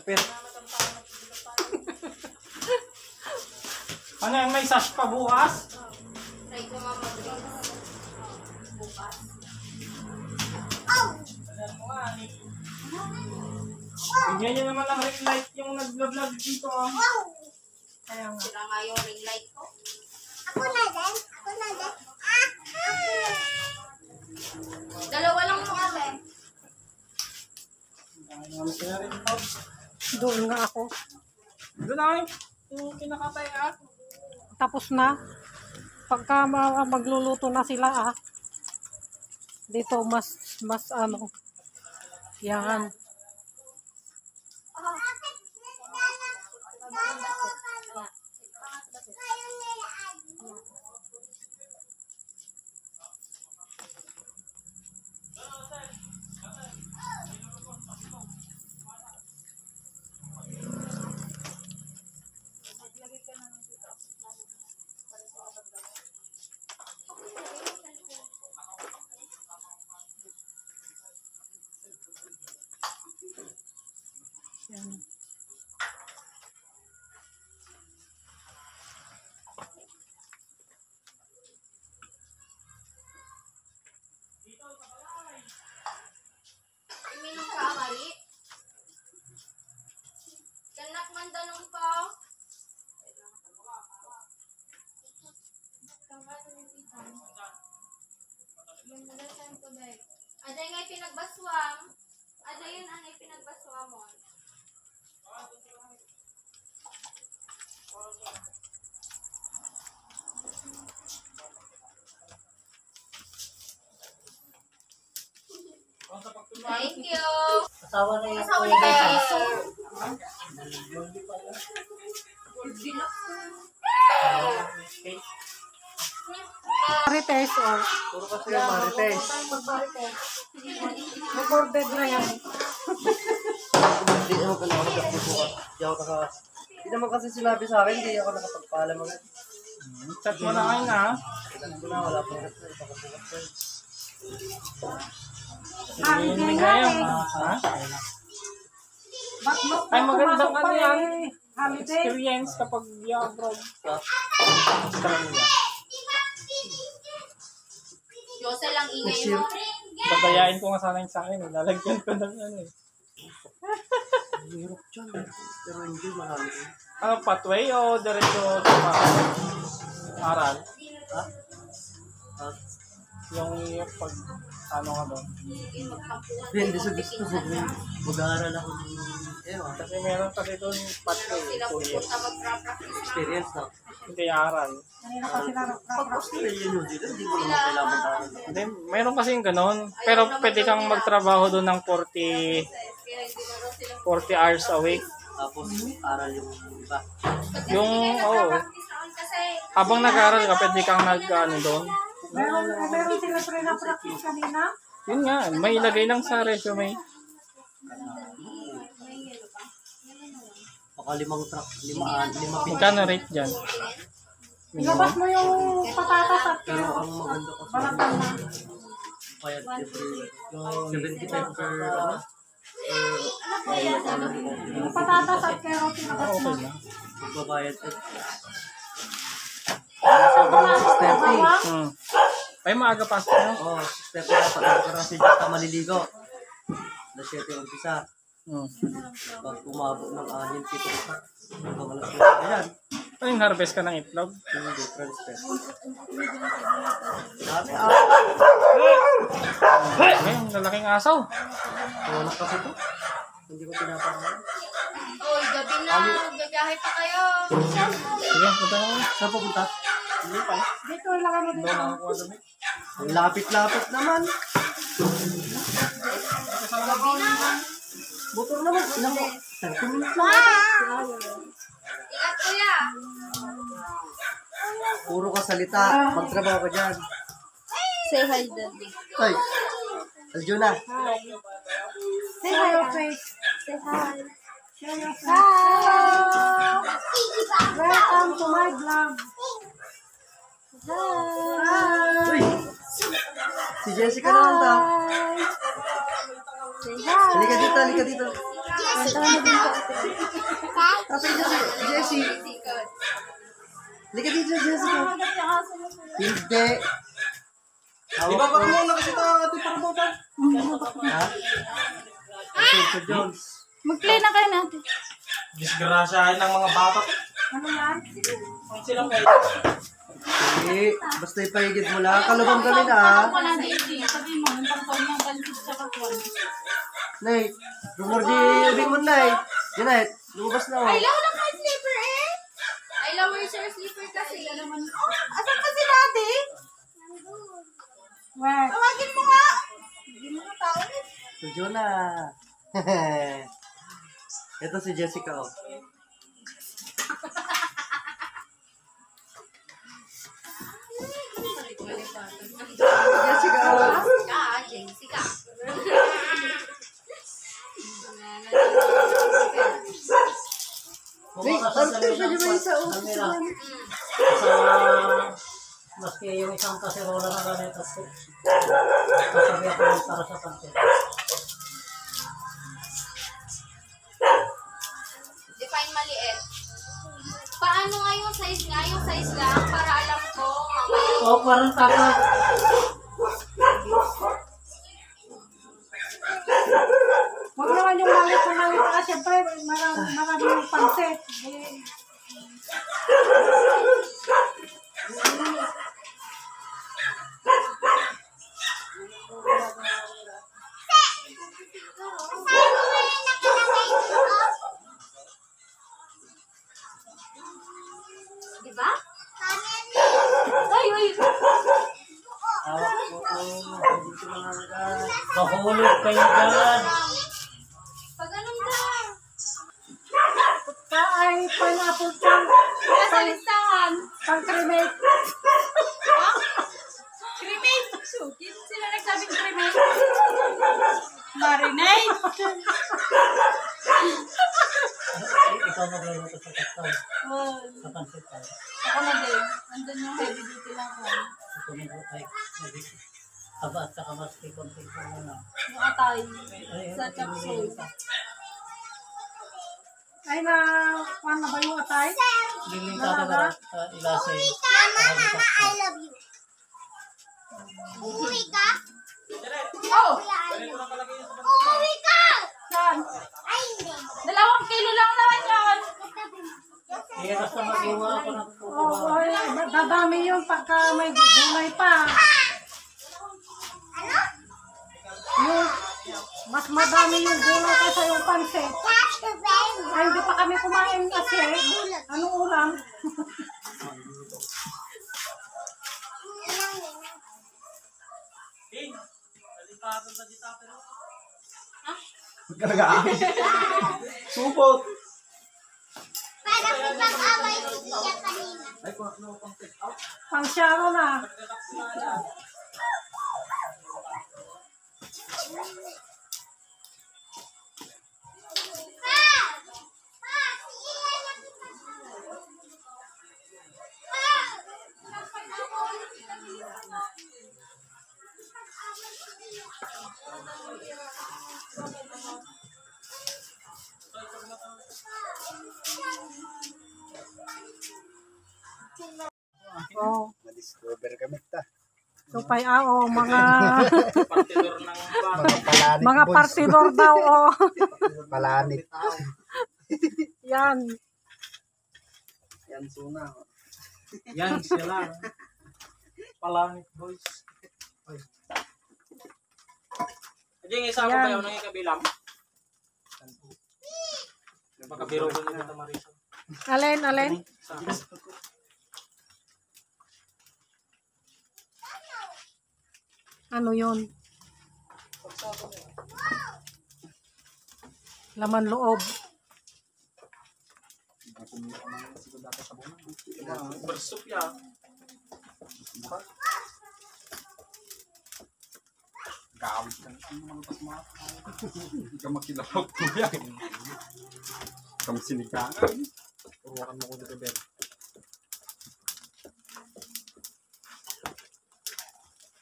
Super. Ano yan, may sash pa bukas? Try ko mag-drinks. Bukas. Bigyan nyo naman ng ring light yung nag-vlog dito. Kaya nga. Sila nga yung ring light ko. Ako na din. Ako na din. Dalawa lang mo kami. Doon nga ako. Doon ay, yung kinakatay Tapos na. Pagka magluluto na sila dito mas ano. Yan. Yan. Iminong ka, Mari. Kanak man danong ka. Aday nga pinagbaswam. Aday yun anay pinagbaswam mo. Thank you. Asawa na yung Asawa kuya na guys. Marites or Puro kasi yung marites. recorded na yan. Hindi naman pala ako nagbubukas. Hindi naman kasi sinabi sa akin, hindi ako nakapagpaalam agad. Chat mo na kayo na. Kailan ko na, wala pang ito. Ipakabukas ko. Hindi ngayon. Ha? Baklok Ay, magandang ano yan. Holiday. Experience kapag abroad. Diyos lang ingay mo. Babayain ko nga sana yung sa akin. Lalagyan ko ng ano eh. Hirap dyan. Pero hindi, marami. Ano, pathway o diretso sa aral? Ha? Yung pag ano ka doon? Hindi sa gusto ko. Mag-aaral ako. Ewan. Kasi meron kasi doon pathway. Sila 2 years. pupunta mag-practice. Experience na. Hindi aral. Kanina pa sila Pag Australia New Zealand, hindi mo naman kailangan mag-aaral. Hindi, meron kasi yung ganun. Pero pwede kang magtrabaho doon ng 40 Kaya hindi na raw sila 40 hours a week. Tapos, aral yung iba. Yung, kasi habang nag-aaral ka, pwede kang nag-ano doon. meron sila pre-practice kanina. Yun nga, may ilagay lang sa resume. Baka 5 truck, 5 pin. Magkano rate dyan? Ilabas mo yung patatas at Pero ang maganda kasi, balatan na. bayad every 75 per, Yung patatas at carrot ilabas mo. Okay na. magbabayad at Ay, maaga pasok nyo? Oo, 6:30 dapat nagkaroon si Jack na maliligo. Alas 7 yung umpisa. Pag umabot ng 6-7 pa, hanggang alas 7. Ayan, Ay, harvest ka ng itlog? hindi, transfer. Sabi, Ay, lalaking asaw. tuwanak kasi ito. Hindi ko pinapangalan. Oy, gabi na. Gabiyahe pa kayo. Sige, punta na ako. Saan pupunta? Hindi pa. Dito ilagay mo Doon dito. ako kuha damit. Ang lapit-lapit naman. Gabi na. Motor naman, ilang mo. 30 minutes lang. Ingat kuya. Puro ka salita. Magtrabaho ka dyan. Say hi, Daddy. Ay, Aljuna. Say hi, face. Say hi. Share your face. Welcome to my vlog. Uy! Si Jessica naman ta. Say hi. Halika dito, halika dito. Jessie. Lika dito, Jessica. Hindi. Di ba baka muna kasi ito ating pangbutan? Ha? Sir Jones. Mag-play na kayo natin. Disgrasyahin ng mga bata. Ano yan? Ang silang kayo. Hindi. Basta ipahigit mo lang. Kalabang kami na. Wala na hindi. Sabi mo, yung pangtaon ng bansit sa kakwan. Nay, rumor di ubing mo, Nay. Yan, Nay. Lumabas na, oh. Ay, lang lang kahit slipper eh. Ay, lang wear your slipper kasi. Asan pa si Daddy? Where? Tawagin mo nga. Hindi mo nga tao eh. Si Jonah. Ito si Jessica, oh. Jessica, oh. Jessica. Hey, order pa dyan isa, oh. Maski yung isang kaserola na ganito, sasabi ako para sa pansit. Define maliit. Paano nga yung size nga? Yung size lang para alam ko mamaya. O, parang taka. Huwag naman yung malit ka. Siyempre, marami yung pansit. Eh, Diba? Ay, ay. Mahulog kayo dyan. Pag anong ka? ka ay pineapple chunk. Nasa listahan. Pang-cremate. Cremate. Sukit. Sila nagsabing cremate. Marinate. Ikaw magluluto sa kaktaw. Oh, Sa pansit tayo. ako na din. Andun yung heavy duty lang ko. Ito magluluto ay haba at saka mas konti ko na. Yung atay. Sa chapsoy. Ay na, paano ba yung atay? Liling ka na ilasay. Uwi ka? Oh! Uwi ka! Saan? Ay, hindi. 2 kilo lang naman yan. Kaya basta magawa ako ng Oo, ay, dadami yun pagka may gulay pa. Yung, mas madami yung gulay kaysa yung pansit. Ay, hindi pa kami kumain kasi. Anong ulam? Supot! Para po pag-away niya kanina. Pang syaro na. Oh. Ma-discover kami ta. So, mga Partidor ng bata. Mga palanit mga boys. partidor daw, oh. Palanit. Yan. Yan, suna. Yan sila. Palangit boys. Yung isa ko Yan. ba yun ng ikabilang? Makabiro ko nila ito Marisa. Alin? Ano yun? Laman loob. Bersup ya. Gawit ka na mga pasma. Hindi ka makilapag ko yan. Kami sinigaan. Turukan mo ko dito, Ben.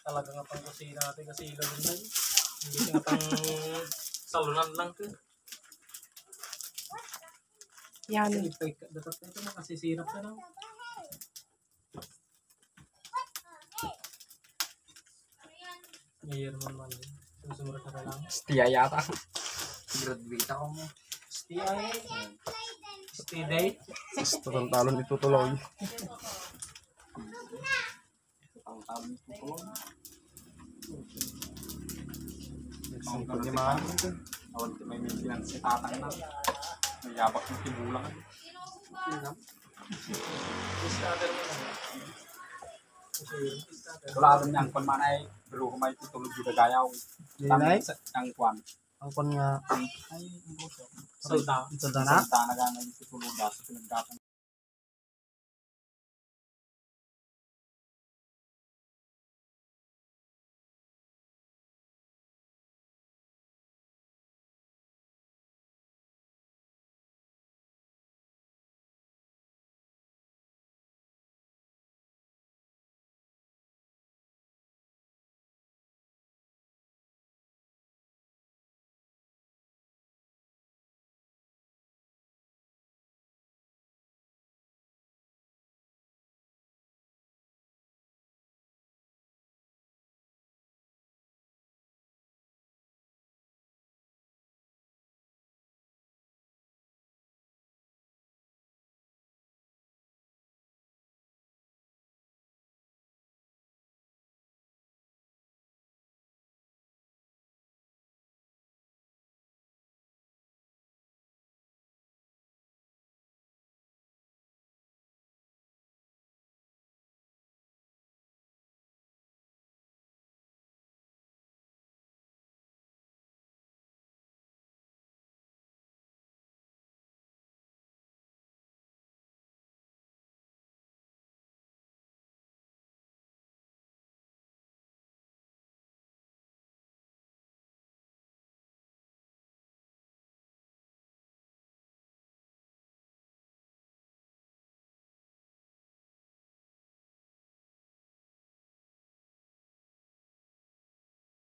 Talaga nga pang kusina natin kasi ilalim na yun. Hindi nga pang salunan lang to. Yan. Dapat na ito makasisirap ka no? Mayor man. Susunod na lang. Stia yata. Graduate ako mo. Stay day. Parang talon ito tuloy. Ang ganun si Mami. Awan ko may maintenance si tatang na. May yabak ng tibulang. Wala rin niyang kwan man ay pero kung may tutulog yung gagayaw. Dinay? Ang kwan. Ang kon nga. Ay, ang gusto. Salda. Ito na? Salta na gano'n yung tutulog. Pinagdatan